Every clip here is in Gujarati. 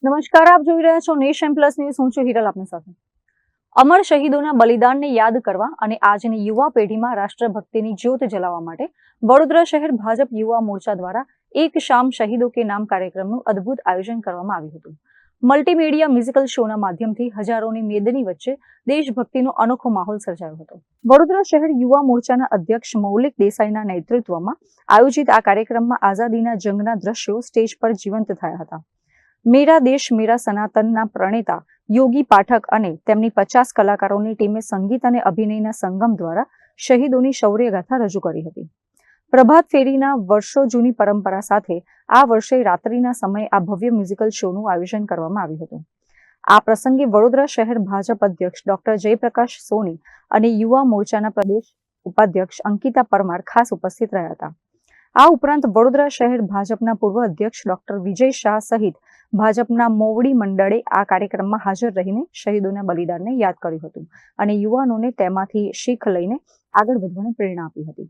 નમસ્કાર, આપ જોઈ રહ્યા છો નેશન પ્લસ ન્યૂઝ. હું છું હિરલ આપની સાથે. અમર શહીદોના બલિદાનને યાદ કરવા અને આજની યુવા પેઢીમાં રાષ્ટ્રભક્તિની જ્યોત જલાવવા માટે વડોદરા શહેર ભાજપ યુવા મોરચા દ્વારા એક શામ શહીદો કે નામ કાર્યક્રમનું અદ્ભુત આયોજન કરવામાં આવ્યું હતું. મલ્ટીમીડિયા મ્યુઝિકલ શોના માધ્યમથી હજારોની મેદની વચ્ચે દેશભક્તિનો અનોખો માહોલ સર્જાયો હતો. વડોદરા શહેર યુવા મોરચાના અધ્યક્ષ મૌલિક દેસાઈના નેતૃત્વમાં આયોજિત આ કાર્યક્રમમાં આઝાદીના જંગના દ્રશ્યો સ્ટેજ પર જીવંત થયા હતા. મેરા દેશ મેરા સનાતનના પ્રણેતા યોગી પાઠક અને તેમની 50 કલાકારોની ટીમે સંગીત અને અભિનયના સંગમ દ્વારા શહીદોની શૌર્યગાથા રજૂ કરી હતી. પ્રભાત ફેરીના વર્ષો જૂની પરંપરા સાથે આ વર્ષે રાત્રિના સમયે આ ભવ્ય મ્યુઝિકલ શોનું આયોજન કરવામાં આવ્યું હતું. આ પ્રસંગે વડોદરા શહેર ભાજપ અધ્યક્ષ ડોક્ટર જયપ્રકાશ સોની અને યુવા મોરચાના પ્રદેશ ઉપાધ્યક્ષ અંકિતા પરમાર ખાસ ઉપસ્થિત રહ્યા હતા. આ ઉપરાંત વડોદરા શહેર ભાજપના પૂર્વ અધ્યક્ષ ડોક્ટર વિજય શાહ સહિત ભાજપના મોવડી મંડળે આ કાર્યક્રમમાં હાજર રહીને શહીદોના બલિદાનને યાદ કર્યું હતું અને યુવાનોને તેમાંથી શીખ લઈને આગળ વધવાની પ્રેરણા આપી હતી.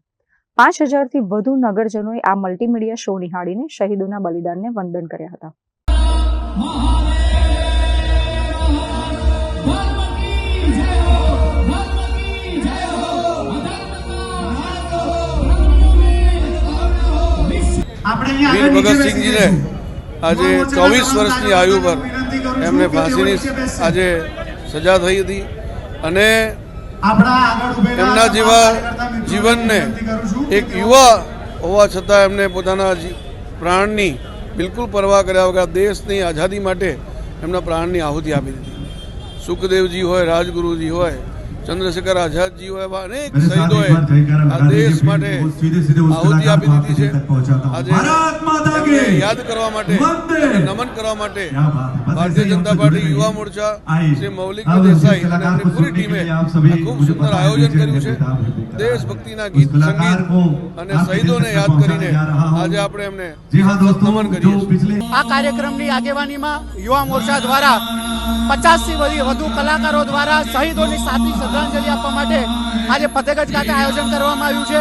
5000થી વધુ નગરજનોએ આ મલ્ટીમીડિયા શો નિહાળીને શહીદોના બલિદાનને વંદન કર્યા હતા. વીર ભગતસિંહજીને આજે 24 વર્ષની આયુ પર એમને ફાંસીની આજે સજા થઈ હતી અને એમના જેવા જીવનને એક યુવા હોવા છતાં એમને પોતાના પ્રાણની બિલકુલ પરવા કર્યા વગર દેશની આઝાદી માટે એમના પ્રાણની આહુતિ આપી દીધી. સુખદેવજી હોય, રાજગુરુજી હોય, ચંદ્રશેખર આઝાદજી હોય, એવા અનેક શહીદોએ આ દેશ માટે આહુતિ આપી દીધી છે. આજે એમને યાદ કરવા માટે, નમન કરવા માટે ભારતીય જનતા પાર્ટી યુવા મોરચા શ્રી મૌલિક દેસાઈ અને એમની પૂરી ટીમે ખૂબ સુંદર આયોજન કર્યું છે. દેશભક્તિના ગીત, સંગીત અને શહીદોને યાદ કરીને આજે આપણે એમને નમન કરીએ છીએ. આ કાર્યક્રમની આગેવાનીમાં યુવા મોરચા દ્વારા 50થી વધુ કલાકારો દ્વારા શહીદોની સાચી શ્રદ્ધાંજલિ આપવા માટે આજે ફતેગંજ ખાતે આયોજન કરવામાં આવ્યું છે.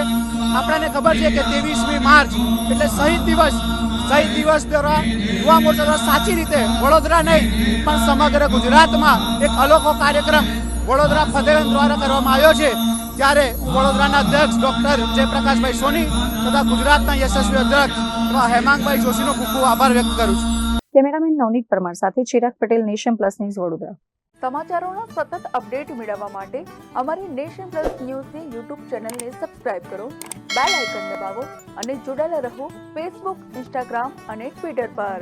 આપણને ખબર છે કે 23મી માર્ચ એટલે શહીદ દિવસ દ્વારા યુવા મોરચા દ્વારા સાચી રીતે વડોદરા નહીં પણ સમગ્ર ગુજરાતમાં એક અનોખો કાર્યક્રમ વડોદરા ફતેગંજ દ્વારા કરવામાં આવ્યો છે. ત્યારે હું વડોદરાના અધ્યક્ષ ડોક્ટર જયપ્રકાશભાઈ સોની તથા ગુજરાતના યશસ્વી અધ્યક્ષ એવા હેમાંગભાઈ જોશીનો ખૂબ ખૂબ આભાર વ્યક્ત કરું છું. કેમેરામેન નવનીત પરમાર સાથે Chirag Patel, Nation Plus News, Vadodara. સમાચારોનો સતત અપડેટ મેળવવા માટે અમારી નેશન પ્લસ ન્યૂઝની યુટ્યુબ ચેનલને સબસ્ક્રાઇબ કરો, બેલ આઇકન દબાવો અને જોડાયેલા રહો ફેસબુક, ઇન્સ્ટાગ્રામ અને ટ્વિટર પર.